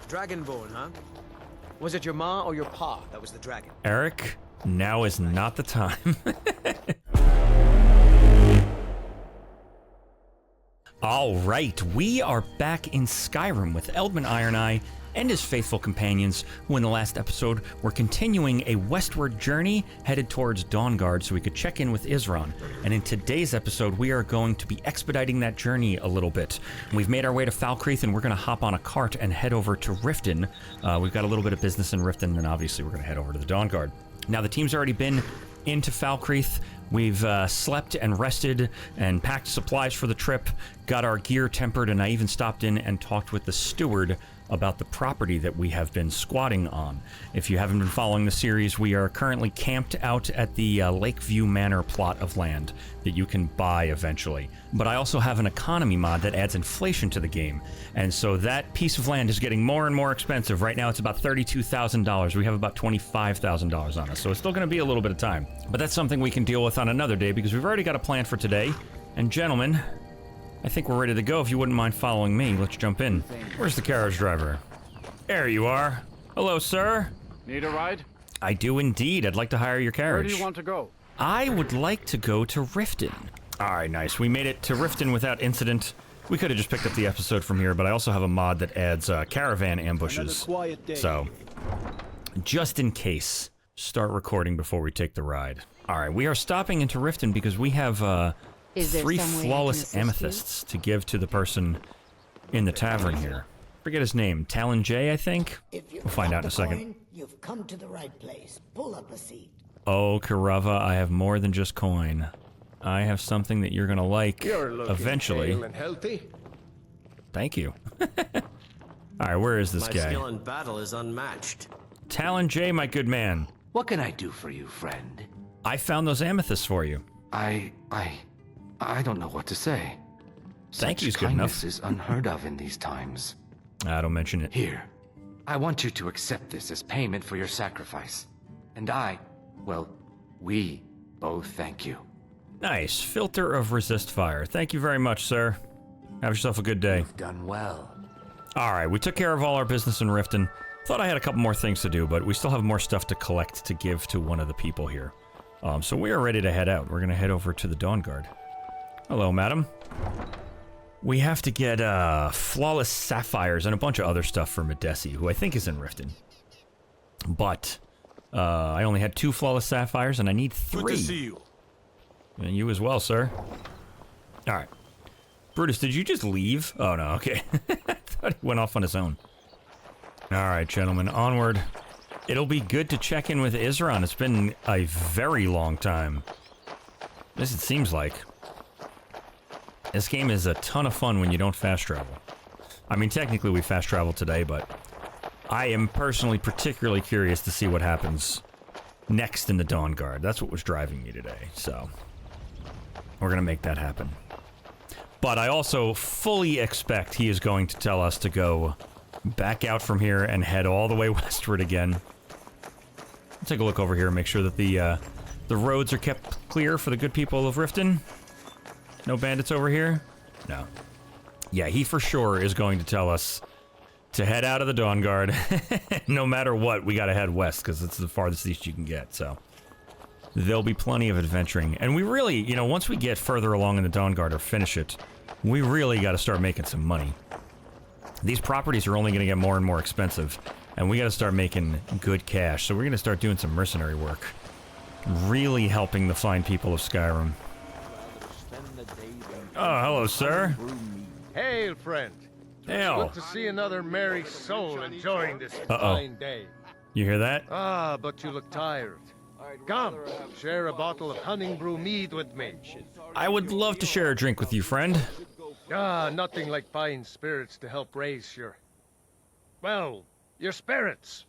Dragonborn, huh? Was it your ma or your pa that was the dragon? Erik, now is not the time. Alright, we are back in Skyrim with Eldmund Iron Eye and his faithful companions, who in the last episode were continuing a westward journey headed towards Dawnguard so we could check in with Isran. And in today's episode, we are going to be expediting that journey a little bit. We've made our way to Falkreath, and we're going to hop on a cart and head over to Riften. We've got a little bit of business in Riften, and obviously we're going to head over to the Dawnguard. Now, the team's already been into Falkreath. We've slept and rested and packed supplies for the trip, got our gear tempered, and I even stopped in and talked with the steward about the property that we have been squatting on. If you haven't been following the series, we are currently camped out at the Lakeview Manor plot of land that you can buy eventually. But I also have an economy mod that adds inflation to the game, and so that piece of land is getting more and more expensive. Right now it's about $32,000. We have about $25,000 on us, so it's still going to be a little bit of time. But that's something we can deal with on another day because we've already got a plan for today. And gentlemen, I think we're ready to go. If you wouldn't mind following me, let's jump in. Where's the carriage driver? There you are. Hello, sir. Need a ride? I do indeed. I'd like to hire your carriage. Where do you want to go? I would like to go to Riften. All right, nice. We made it to Riften without incident. We could have just picked up the episode from here, but I also have a mod that adds caravan ambushes. So, just in case, start recording before we take the ride. All right, we are stopping into Riften because we have 3 flawless amethysts to give to the person in the tavern here. Forget his name. Talen Jei, I think? We'll find out in a second. You've come to the right place. Pull up a seat. Oh, Karava, I have more than just coin. I have something that you're gonna like eventually. Hale and healthy. Thank you. Alright, where is this guy? My skill in battle is unmatched. Talen Jei, my good man. What can I do for you, friend? I found those amethysts for you. I don't know what to say. Thank you's Such good enough. kindness is unheard of in these times. Don't mention it. Here, I want you to accept this as payment for your sacrifice. And we both thank you. Nice. Filter of resist fire. Thank you very much, sir. Have yourself a good day. You've done well. Alright, we took care of all our business in Riften. Thought I had a couple more things to do, but we still have more stuff to collect to give to one of the people here. So we are ready to head out. We're gonna head over to the Dawnguard. Hello, madam. We have to get flawless sapphires and a bunch of other stuff for Medesi, who I think is in Riften. But I only had 2 flawless sapphires, and I need 3. Good to see you. And you as well, sir. All right. Brutus, did you just leave? Oh, no, okay. I thought he went off on his own. All right, gentlemen, onward. It'll be good to check in with Isran. It's been a very long time. This it seems like. This game is a ton of fun when you don't fast travel. I mean, technically we fast travel today, but I am personally particularly curious to see what happens next in the Dawnguard. That's what was driving me today, so we're gonna make that happen. But I also fully expect he is going to tell us to go back out from here and head all the way westward again. Take a look over here and make sure that the roads are kept clear for the good people of Riften. No bandits over here? No. Yeah, he for sure is going to tell us to head out of the Dawnguard. No matter what, we gotta head west, because it's the farthest east you can get, so. There'll be plenty of adventuring. And we really, you know, once we get further along in the Dawnguard or finish it, we really gotta start making some money. These properties are only gonna get more and more expensive, and we gotta start making good cash, so we're gonna start doing some mercenary work. Really helping the fine people of Skyrim. Oh, hello, sir. Hail, friend. Hail. Good to see another merry soul enjoying this fine day. You hear that? Ah, but you look tired. Come, share a bottle of honey brew mead with me. I would love to share a drink with you, friend. Ah, nothing like fine spirits to help raise your spirits.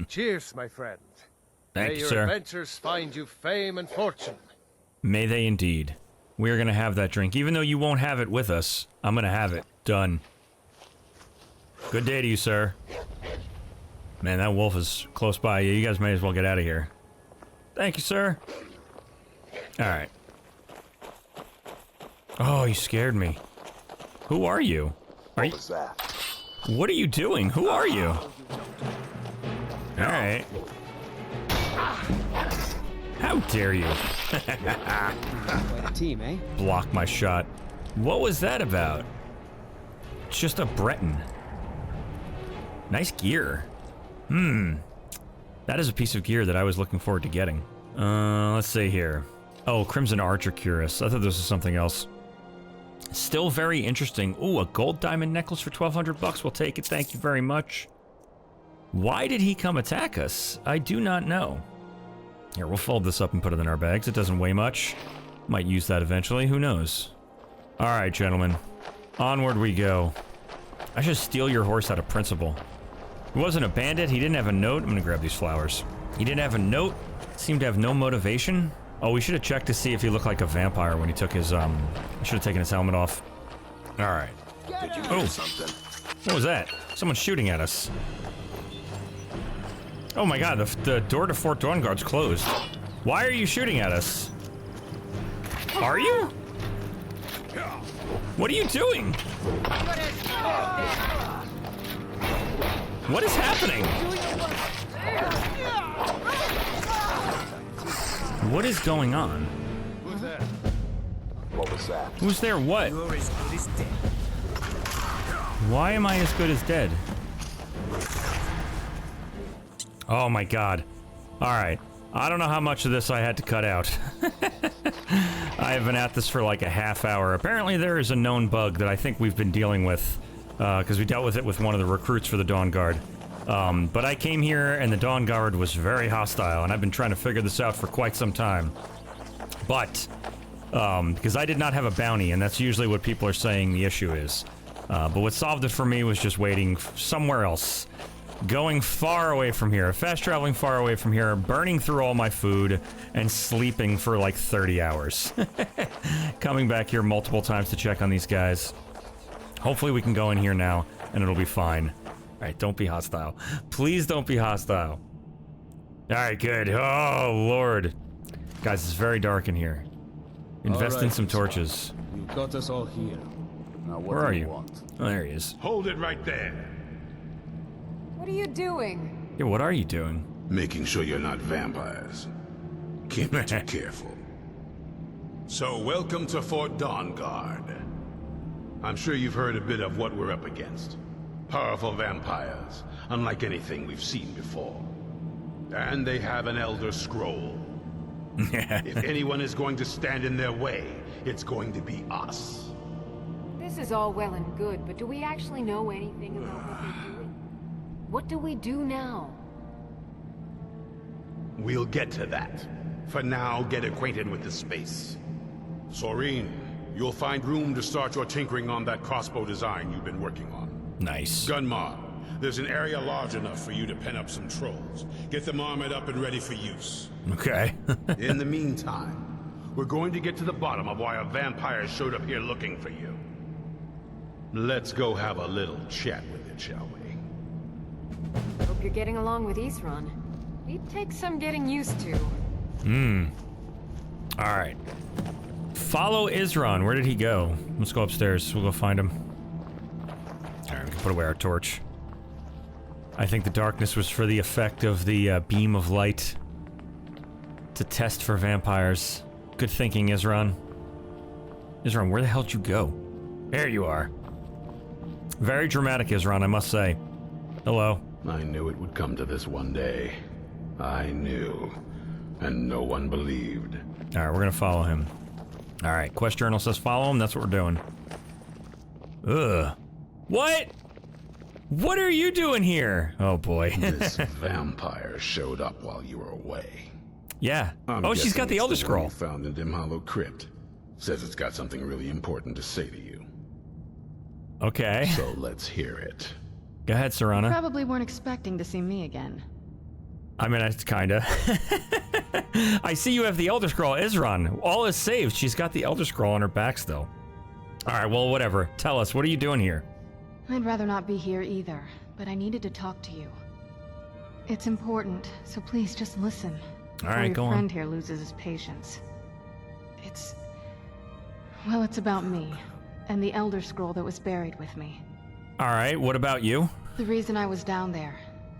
Cheers, my friend. Thank May you, your sir. adventures find you fame and fortune. May they indeed. We are going to have that drink. Even though you won't have it with us, I'm going to have it. Done. Good day to you, sir. Man, that wolf is close by. You guys may as well get out of here. Thank you, sir. Alright. Oh, you scared me. Who are you? Are you... What are you doing? Who are you? Alright. How dare you? Quite a team, eh? Block my shot. What was that about? It's just a Breton. Nice gear. That is a piece of gear that I was looking forward to getting. Let's see here. Oh, Crimson Archer Cuirass. I thought this was something else. Still very interesting. Ooh, a gold diamond necklace for 1,200 bucks. We'll take it. Thank you very much. Why did he come attack us? I do not know. Here, we'll fold this up and put it in our bags. It doesn't weigh much. Might use that eventually. Who knows? All right, gentlemen. Onward we go. I should steal your horse out of principle. He wasn't a bandit. He didn't have a note. I'm gonna grab these flowers. He didn't have a note. Seemed to have no motivation. Oh, we should have checked to see if he looked like a vampire when he took his, I should have taken his helmet off. All right. Did you do something? What was that? Someone's shooting at us. Oh my god, the door to Fort Dawnguard's closed. Why are you shooting at us? Are you? What are you doing? What is happening? What is going on? Who's there? What was that? Who's there? What? You're as good as dead. Why am I as good as dead? Oh my god. Alright. I don't know how much of this I had to cut out. I have been at this for like a half hour. Apparently there is a known bug that I think we've been dealing with, because we dealt with it with one of the recruits for the Dawnguard. But I came here and the Dawnguard was very hostile, and I've been trying to figure this out for quite some time. But, because I did not have a bounty, and that's usually what people are saying the issue is. But what solved it for me was just waiting somewhere else. Going far away from here, fast traveling far away from here, burning through all my food, and sleeping for like 30 hours. Coming back here multiple times to check on these guys. Hopefully we can go in here now, and it'll be fine. Alright, don't be hostile. Please don't be hostile. Alright, good. Oh, Lord. Guys, it's very dark in here. Invest in some torches. You got us all here. Now what Where do are you you? want? Oh, there he is. Hold it right there. What are you doing? Yeah, what are you doing? Making sure you're not vampires. Can't be too careful. So, welcome to Fort Dawnguard. I'm sure you've heard a bit of what we're up against. Powerful vampires, unlike anything we've seen before. And they have an Elder Scroll. If anyone is going to stand in their way, it's going to be us. This is all well and good, but do we actually know anything about what they're doing? What do we do now? We'll get to that. For now, get acquainted with the space. Soreen, you'll find room to start your tinkering on that crossbow design you've been working on. Nice. Gunmar, there's an area large enough for you to pen up some trolls. Get them armored up and ready for use. Okay. In the meantime, we're going to get to the bottom of why a vampire showed up here looking for you. Let's go have a little chat with it, shall we? Hope you're getting along with Isran. He'd take some getting used to. Alright. Follow Isran. Where did he go? Let's go upstairs. We'll go find him. Alright, we can put away our torch. I think the darkness was for the effect of the beam of light. To test for vampires. Good thinking, Isran. Isran, where the hell did you go? There you are. Very dramatic, Isran, I must say. Hello. I knew it would come to this one day. I knew. And no one believed. Alright, we're gonna follow him. Alright, quest journal says follow him, that's what we're doing. Ugh. What? What are you doing here? Oh boy. This vampire showed up while you were away. Yeah. I'm Oh, she's got the guessing Elder it's the one Scroll. you found in Dim Hollow Crypt. Says it's got something really important to say to you. Okay. So let's hear it. Go ahead, Serana. Probably weren't expecting to see me again. I mean, it's kinda. I see you have the Elder Scroll, Isran. All is saved. She's got the Elder Scroll on her back still. Alright, well, whatever. Tell us, what are you doing here? I'd rather not be here either, but I needed to talk to you. It's important, so please just listen. Alright, go Your on. friend here loses his patience. Well, it's about me, and the Elder Scroll that was buried with me. All right, what about you? The reason I was down there,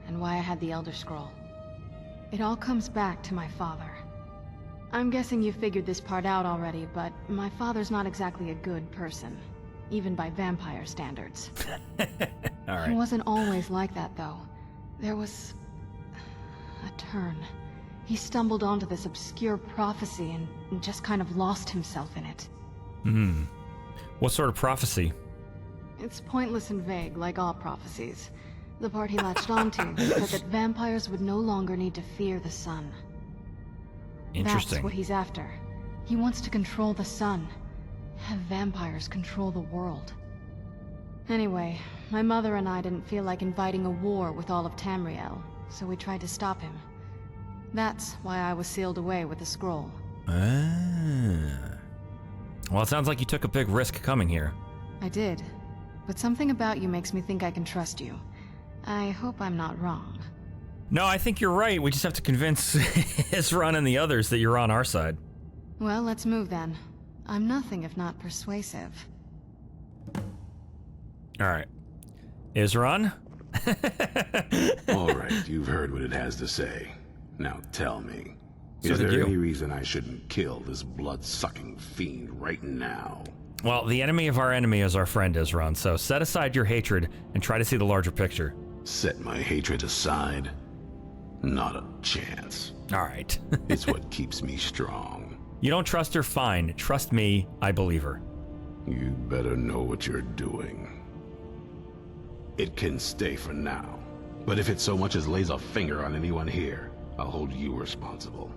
and why I had the Elder Scroll. It all comes back to my father. I'm guessing you figured this part out already, but my father's not exactly a good person, even by vampire standards. All right. He wasn't always like that, though. There was a turn. He stumbled onto this obscure prophecy and just kind of lost himself in it. What sort of prophecy? It's pointless and vague, like all prophecies. The part he latched onto said that vampires would no longer need to fear the sun. Interesting. That's what he's after. He wants to control the sun. Have vampires control the world. Anyway, my mother and I didn't feel like inviting a war with all of Tamriel, so we tried to stop him. That's why I was sealed away with the scroll. Well, it sounds like you took a big risk coming here. I did. But something about you makes me think I can trust you. I hope I'm not wrong. No, I think you're right. We just have to convince Isran and the others that you're on our side. Well, let's move then. I'm nothing if not persuasive. All right. Isran? All right, you've heard what it has to say. Now tell me, So is did there you. any reason I shouldn't kill this blood-sucking fiend right now? Well, the enemy of our enemy is our friend, Isran, so set aside your hatred and try to see the larger picture. Set my hatred aside? Not a chance. All right. It's what keeps me strong. You don't trust her? Fine. Trust me, I believe her. You better know what you're doing. It can stay for now, but if it so much as lays a finger on anyone here, I'll hold you responsible.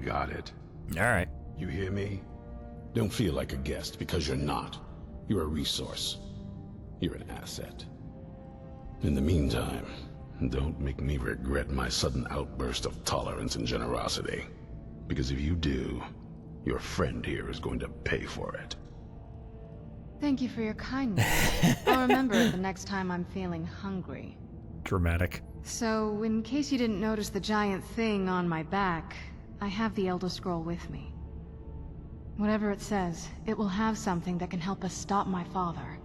Got it? All right. You hear me? Don't feel like a guest, because you're not. You're a resource. You're an asset. In the meantime, don't make me regret my sudden outburst of tolerance and generosity. Because if you do, your friend here is going to pay for it. Thank you for your kindness. I'll remember it the next time I'm feeling hungry. Dramatic. So, in case you didn't notice the giant thing on my back, I have the Elder Scroll with me. Whatever it says, it will have something that can help us stop my father.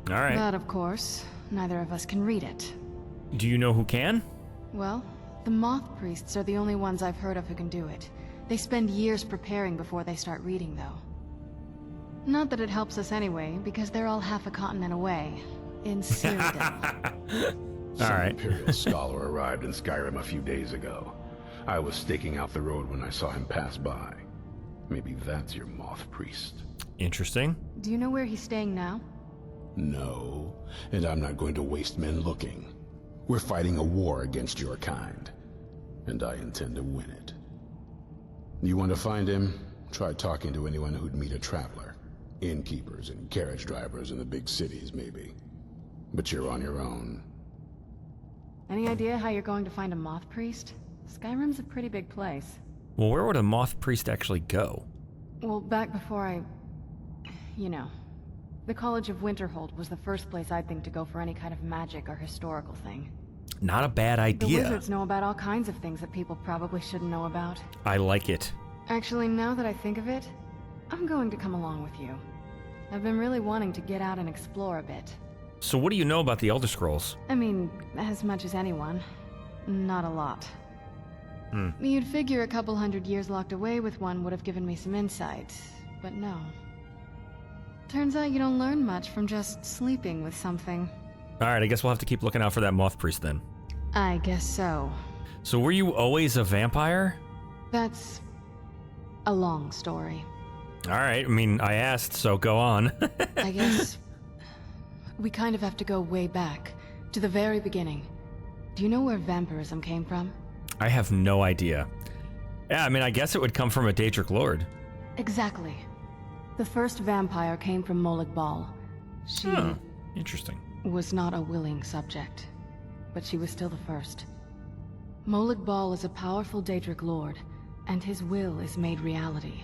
All right. But of course, neither of us can read it. Do you know who can? Well, the Moth Priests are the only ones I've heard of who can do it. They spend years preparing before they start reading, though. Not that it helps us anyway, because they're all half a continent away, in Cyrodiil. Some Imperial scholar arrived in Skyrim a few days ago. I was staking out the road when I saw him pass by. Maybe that's your Moth Priest. Interesting. Do you know where he's staying now? No, and I'm not going to waste men looking. We're fighting a war against your kind, and I intend to win it. You want to find him? Try talking to anyone who'd meet a traveler. Innkeepers and carriage drivers in the big cities, maybe. But you're on your own. Any idea how you're going to find a Moth Priest? Skyrim's a pretty big place. Well, where would a Moth Priest actually go? Well, back before I... you know. The College of Winterhold was the first place I'd think to go for any kind of magic or historical thing. Not a bad The idea. wizards know about all kinds of things that people probably shouldn't know about. I like it. Actually, now that I think of it, I'm going to come along with you. I've been really wanting to get out and explore a bit. So what do you know about the Elder Scrolls? I mean, as much as anyone. Not a lot. You'd figure a couple hundred years locked away with one would have given me some insight, but no. Turns out you don't learn much from just sleeping with something. Alright, I guess we'll have to keep looking out for that Moth Priest then. I guess so. So were you always a vampire? That's a long story. Alright, I mean, I asked, so go on. I guess we kind of have to go way back, to the very beginning. Do you know where vampirism came from? I have no idea. Yeah, I mean, I guess it would come from a Daedric Lord. Exactly. The first vampire came from Molag Bal. She Interesting. was not a willing subject, but she was still the first. Molag Bal is a powerful Daedric Lord, and his will is made reality.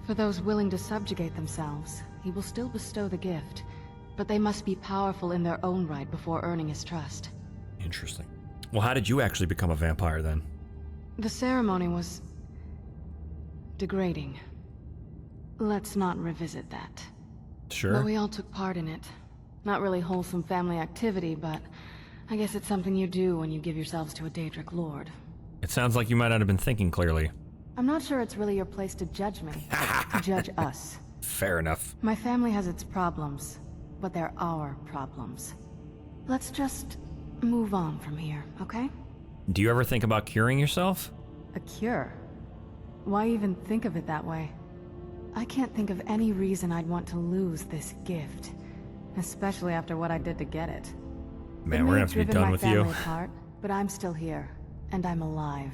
For those willing to subjugate themselves, he will still bestow the gift, but they must be powerful in their own right before earning his trust. Interesting. Well, how did you actually become a vampire then? The ceremony was degrading. Let's not revisit that. Sure. But we all took part in it. Not really wholesome family activity, but I guess it's something you do when you give yourselves to a Daedric lord. It sounds like you might not have been thinking clearly. I'm not sure it's really your place to judge me. To judge us. Fair enough. My family has its problems, but they're our problems. Let's just move on from here, okay? Do you ever think about curing yourself? A cure? Why even think of it that way? I can't think of any reason I'd want to lose this gift. Especially after what I did to get it. Man, we're gonna have to be done with you. Apart, but I'm still here, and I'm alive.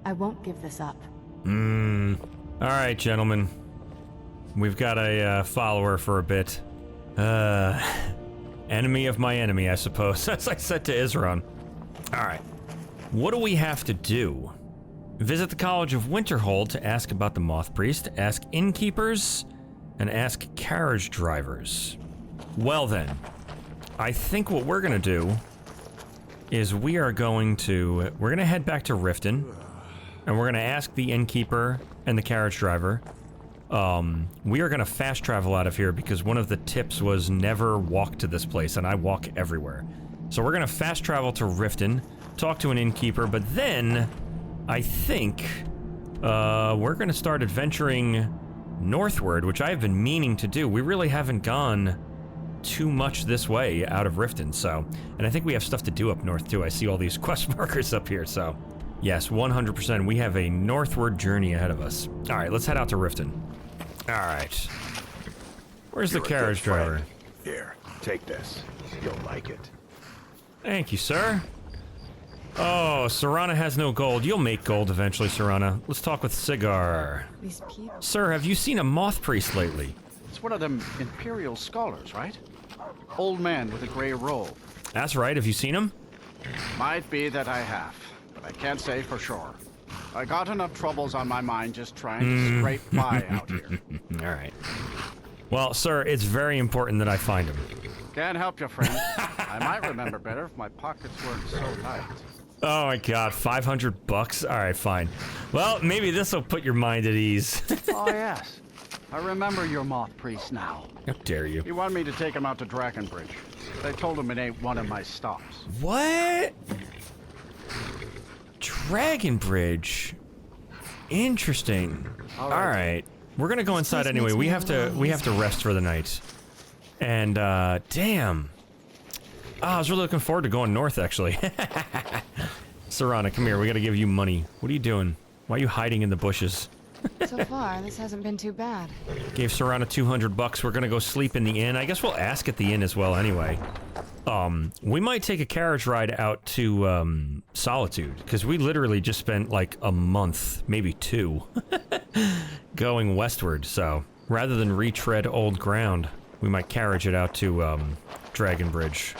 I won't give this up. Alright, gentlemen. We've got a follower for a bit. Enemy of my enemy, I suppose, as I said to Isran. Alright. What do we have to do? Visit the College of Winterhold to ask about the Moth Priest, ask innkeepers, and ask carriage drivers. Well then, I think what we're gonna do is we're gonna head back to Riften, and we're gonna ask the innkeeper and the carriage driver. We are gonna fast travel out of here because one of the tips was never walk to this place, and I walk everywhere. So we're gonna fast travel to Riften, talk to an innkeeper, but then I think we're gonna start adventuring northward, which I have been meaning to do. We really haven't gone too much this way out of Riften, so, and I think we have stuff to do up north too. I see all these quest markers up here, so yes, 100%, we have a northward journey ahead of us. All right, let's head out to Riften. All right, where's the carriage driver? Here, take this. You'll like it. Thank you, sir. Oh, Serana has no gold. You'll make gold eventually, Serana. Let's talk with Cigar. These people. Sir, have you seen a Moth Priest lately? It's one of them Imperial scholars, right? Old man with a gray robe. That's right. Have you seen him? Might be that I have, but I can't say for sure. I got enough troubles on my mind just trying to scrape by out here. All right. Well, sir, it's very important that I find him. Can't help you, friend. I might remember better if my pockets weren't so tight. Oh my god, $500? All right, fine. Well, maybe this will put your mind at ease. Oh, yes. I remember your Moth Priest now. How dare you? He wanted me to take him out to Dragonbridge. But I told him it ain't one of my stops. What? Dragonbridge? Interesting. All right. We're gonna go inside anyway. We have to rest for the night. And damn. Oh, I was really looking forward to going north, actually. Serana, come here. We gotta give you money. What are you doing? Why are you hiding in the bushes? So far, this hasn't been too bad. Gave Serana $200. We're gonna go sleep in the inn. I guess we'll ask at the inn as well anyway. We might take a carriage ride out to, Solitude, because we literally just spent like a month, maybe 2, going westward, so rather than retread old ground, we might carriage it out to, Dragonbridge.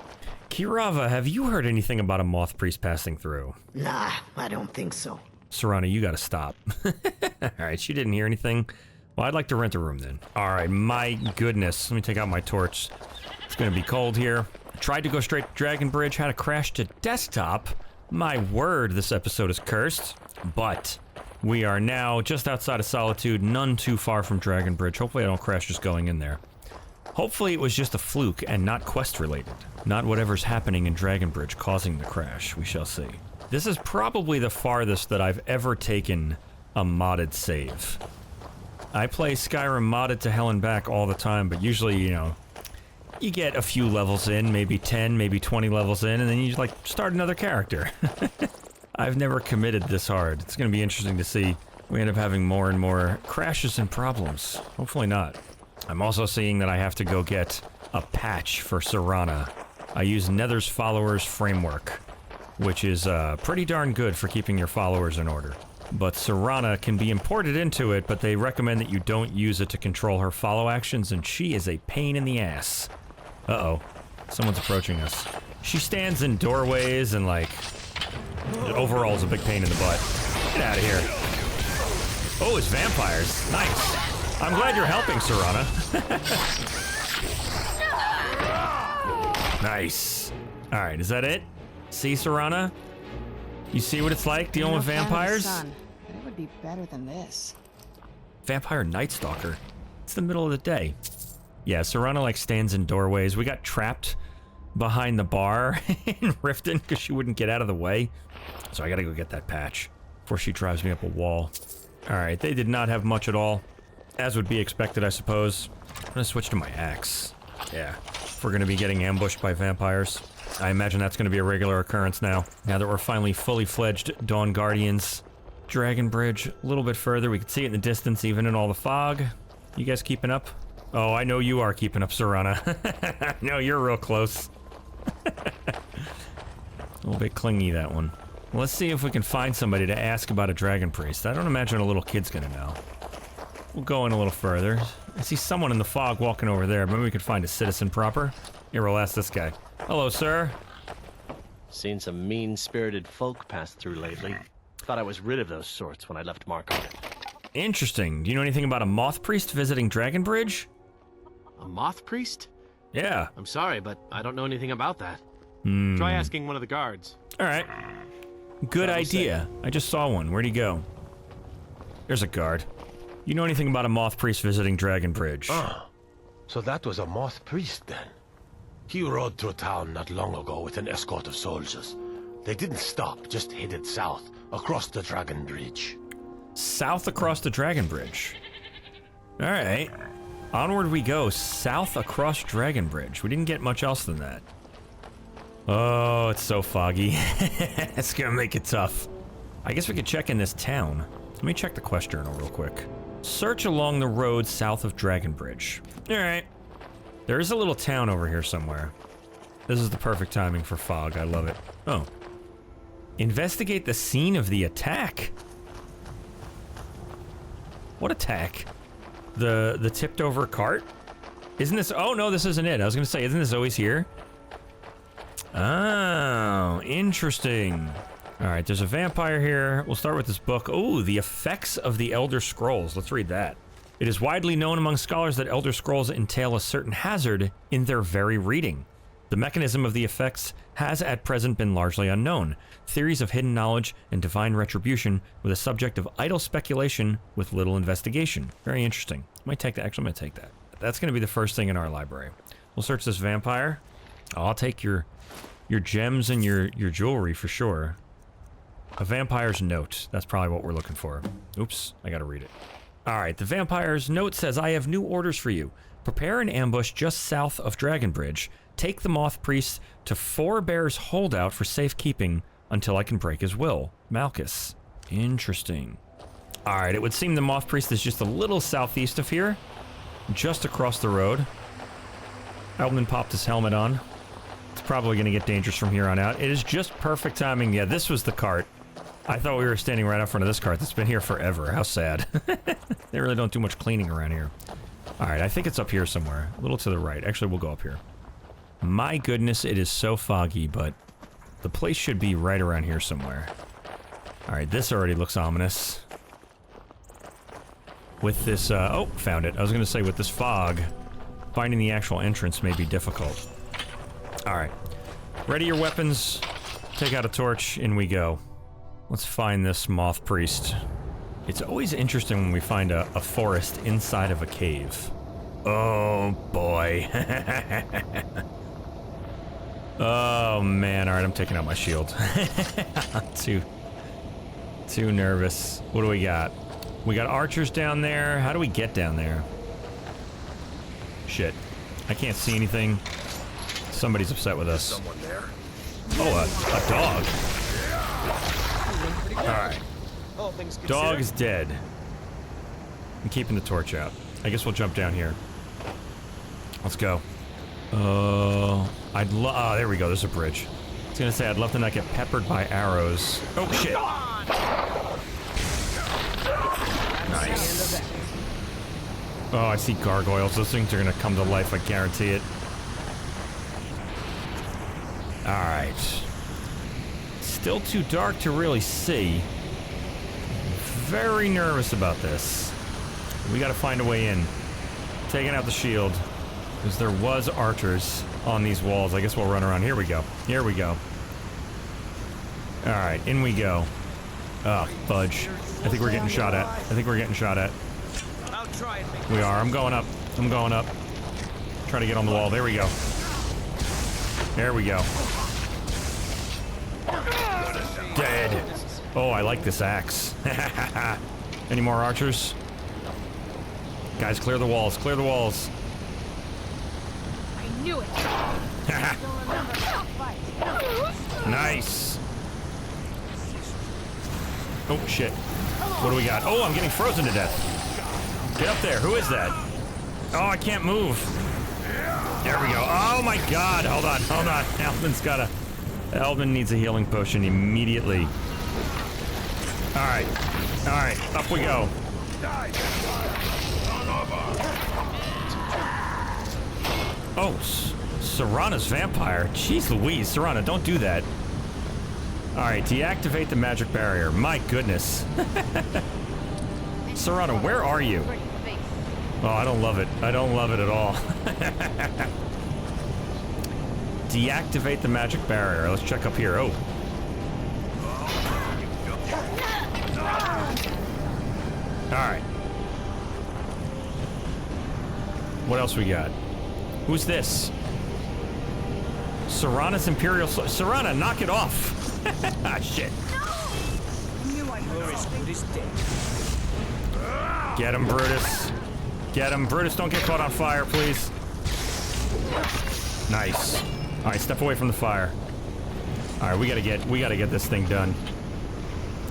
Kirava, have you heard anything about a Moth Priest passing through? Nah, I don't think so. Serana, you gotta stop. Alright, she didn't hear anything. Well, I'd like to rent a room then. Alright, my goodness. Let me take out my torch. It's gonna be cold here. Tried to go straight to Dragonbridge, had a crash to desktop. My word, this episode is cursed. But we are now just outside of Solitude, none too far from Dragonbridge. Hopefully I don't crash just going in there. Hopefully it was just a fluke and not quest related. Not whatever's happening in Dragonbridge causing the crash. We shall see. This is probably the farthest that I've ever taken a modded save. I play Skyrim modded to hell and back all the time, but usually, you know, you get a few levels in, maybe 10, maybe 20 levels in, and then you like start another character. I've never committed this hard. It's gonna be interesting to see. We end up having more and more crashes and problems. Hopefully not. I'm also seeing that I have to go get a patch for Serana. I use Nether's Followers Framework, which is pretty darn good for keeping your followers in order. But Serana can be imported into it, but they recommend that you don't use it to control her follow actions, and she is a pain in the ass. Uh-oh. Someone's approaching us. She stands in doorways and, like, overall is a big pain in the butt. Get out of here. Oh, it's vampires. Nice. I'm glad you're helping, Serana. Nice. All right, is that it? See, Serana? You see what it's like dealing with vampires? It would be better than this. Vampire Night Stalker. It's the middle of the day. Yeah, Serana, like, stands in doorways. We got trapped behind the bar in Riften because she wouldn't get out of the way. So I gotta go get that patch before she drives me up a wall. Alright, they did not have much at all. As would be expected, I suppose. I'm gonna switch to my axe. Yeah, if we're gonna be getting ambushed by vampires. I imagine that's gonna be a regular occurrence now. Now that we're finally fully fledged Dawn Guardians. Dragon Bridge, a little bit further. We can see it in the distance, even in all the fog. You guys keeping up? Oh, I know you are keeping up, Serana. No, you're real close. A little bit clingy, that one. Well, let's see if we can find somebody to ask about a Dragon Priest. I don't imagine a little kid's gonna know. We'll go in a little further. I see someone in the fog walking over there. Maybe we could find a citizen proper. Here, we'll ask this guy. Hello, sir. Seen some mean-spirited folk pass through lately. Thought I was rid of those sorts when I left mark on it. Interesting. Do you know anything about a Moth Priest visiting Dragon Bridge? A Moth Priest? Yeah. I'm sorry, but I don't know anything about that. Hmm. Try asking one of the guards. Alright. Good idea. I just saw one. Where'd he go? There's a guard. You know anything about a Moth Priest visiting Dragon Bridge? Ah, so that was a Moth Priest then. He rode through town not long ago with an escort of soldiers. They didn't stop, just headed south, across the Dragon Bridge. South across the Dragon Bridge. Alright. Onward we go, south across Dragon Bridge. We didn't get much else than that. Oh, it's so foggy. It's gonna make it tough. I guess we could check in this town. Let me check the quest journal real quick. Search along the road south of Dragon Bridge. Alright. There is a little town over here somewhere. This is the perfect timing for fog. I love it. Oh. Investigate the scene of the attack. What attack? The tipped over cart? Isn't this... Oh, no, this isn't it. I was gonna say, isn't this always here? Oh, interesting. Alright, there's a vampire here. We'll start with this book. Oh, the effects of the Elder Scrolls. Let's read that. It is widely known among scholars that Elder Scrolls entail a certain hazard in their very reading. The mechanism of the effects has at present been largely unknown. Theories of hidden knowledge and divine retribution were the subject of idle speculation with little investigation. Very interesting. Might take that. Actually, I'm going to take that. That's going to be the first thing in our library. We'll search this vampire. Oh, I'll take your gems and your jewelry for sure. A vampire's note. That's probably what we're looking for. Oops, I gotta read it. Alright, the vampire's note says, I have new orders for you. Prepare an ambush just south of Dragon Bridge. Take the Moth Priest to Four Bears Holdout for safekeeping until I can break his will. Malkus. Interesting. Alright, it would seem the Moth Priest is just a little southeast of here. Just across the road. Eldmund popped his helmet on. It's probably going to get dangerous from here on out. It is just perfect timing. Yeah, this was the cart. I thought we were standing right out front of this cart that's been here forever. How sad. They really don't do much cleaning around here. Alright, I think it's up here somewhere. A little to the right. Actually, we'll go up here. My goodness, it is so foggy, but the place should be right around here somewhere. Alright, this already looks ominous. With this, oh, found it. I was going to say, with this fog, finding the actual entrance may be difficult. Alright. Ready your weapons. Take out a torch, in we go. Let's find this Moth Priest. It's always interesting when we find a forest inside of a cave. Oh, boy. Oh, man. Alright, I'm taking out my shield. Too nervous. What do we got? We got archers down there. How do we get down there? Shit. I can't see anything. Somebody's upset with us. Someone there. Oh, a dog. Alright. Dog is dead. I'm keeping the torch out. I guess we'll jump down here. Let's go. Oh, there we go. There's a bridge. I was gonna say, I'd love to not get peppered by arrows. Oh, shit. Nice. Oh, I see gargoyles. Those things are gonna come to life, I guarantee it. Alright. Still too dark to really see. Very nervous about this. We gotta find a way in. Taking out the shield. Because there was archers on these walls. I guess we'll run around. Here we go. Here we go. Alright, in we go. Oh, fudge. I think we're getting shot at. I think we're getting shot at. We are. I'm going up. I'm going up. Try to get on the wall. There we go. There we go. Dead. Oh, I like this axe. Any more archers? Guys, clear the walls. Clear the walls. I knew it. Nice. Oh, shit. What do we got? Oh, I'm getting frozen to death. Get up there. Who is that? Oh, I can't move. There we go. Oh, my God. Hold on. Hold on. Eldmund needs a healing potion immediately. All right. All right. Up we go. Oh, Serana's vampire. Jeez Louise. Serana, don't do that. All right, deactivate the magic barrier. My goodness. Serana, where are you? Oh, I don't love it. I don't love it at all. Deactivate the magic barrier. Let's check up here. Oh. All right. What else we got? Who's this? Serana's Imperial... Serana, knock it off. Ah, shit. Get him, Brutus. Get him. Brutus, don't get caught on fire, please. Nice. All right, step away from the fire. All right, we gotta get this thing done.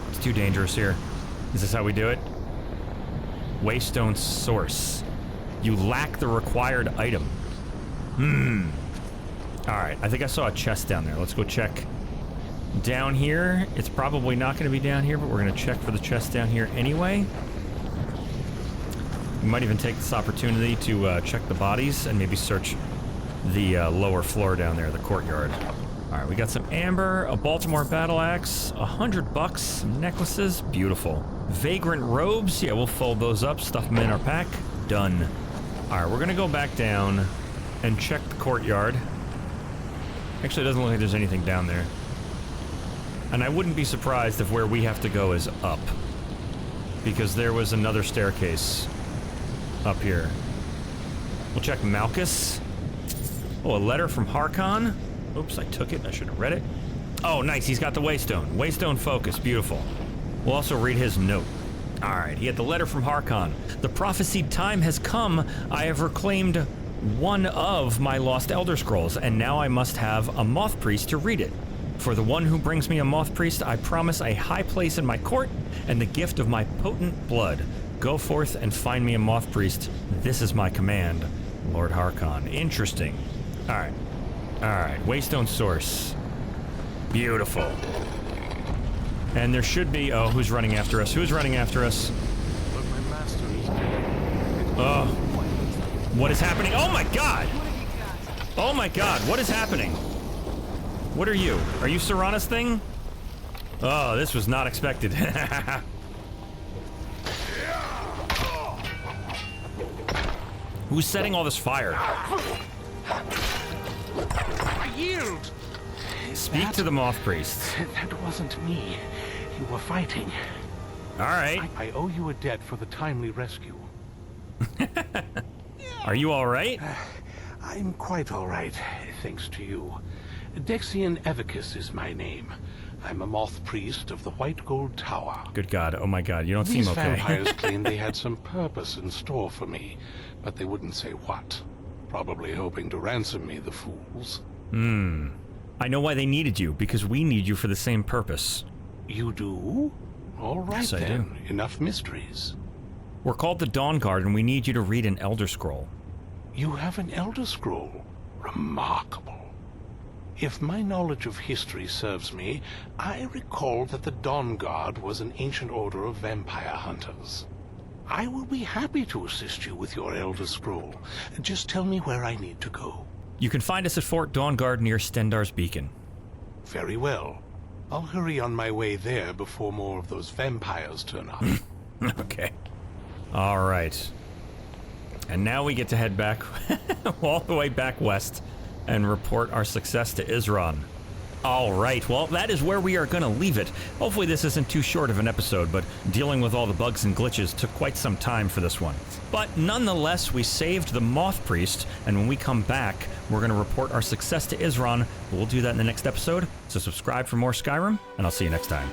It's too dangerous here. Is this how we do it? Waystone source. You lack the required item. All right, I think I saw a chest down there. Let's go check. Down here, it's probably not going to be down here, but we're going to check for the chest down here anyway. We might even take this opportunity to check the bodies and maybe search the lower floor down there, the courtyard. All right, we got some amber, a Baltimore battle axe, $100, some necklaces, beautiful. Vagrant robes, yeah, we'll fold those up, stuff them in our pack, done. All right, we're going to go back down and check the courtyard. Actually, it doesn't look like there's anything down there. And I wouldn't be surprised if where we have to go is up. Because there was another staircase up here. We'll check Malkus. Oh, a letter from Harkon. Oops, I took it. I should have read it. Oh, nice. He's got the Waystone. Waystone focus. Beautiful. We'll also read his note. All right. He had the letter from Harkon. The prophesied time has come. I have reclaimed one of my lost Elder Scrolls, and now I must have a Moth Priest to read it. For the one who brings me a Moth Priest, I promise a high place in my court and the gift of my potent blood. Go forth and find me a Moth Priest. This is my command, Lord Harkon. Interesting. All right. All right. Waystone source. Beautiful. And there should be... Oh, who's running after us? Who's running after us? Oh. What is happening? Oh, my God! Oh, my God. What is happening? What are you? Are you Serana's thing? Oh, this was not expected. Who's setting all this fire? I yield! Speak to the Moth Priest. That wasn't me. You were fighting. All right. I owe you a debt for the timely rescue. Are you all right? I'm quite all right, thanks to you. Dexian Evicus is my name. I'm a Moth Priest of the White Gold Tower. Good God. Oh my God. You don't These seem okay. These vampires claimed they had some purpose in store for me, but they wouldn't say what. Probably hoping to ransom me, the fools. I know why they needed you, because we need you for the same purpose. You do? All right, yes, I then. do. Enough mysteries. We're called the Dawnguard, and we need you to read an Elder Scroll. You have an Elder Scroll? Remarkable. If my knowledge of history serves me, I recall that the Dawnguard was an ancient order of vampire hunters. I will be happy to assist you with your Elder Scroll. Just tell me where I need to go. You can find us at Fort Dawnguard near Stendar's Beacon. Very well. I'll hurry on my way there before more of those vampires turn up. Okay. All right. And now we get to head back all the way back west and report our success to Isran. All right, well, that is where we are going to leave it. Hopefully this isn't too short of an episode, but dealing with all the bugs and glitches took quite some time for this one. But nonetheless, we saved the Moth Priest, and when we come back, we're going to report our success to Isran. We'll do that in the next episode, so subscribe for more Skyrim, and I'll see you next time.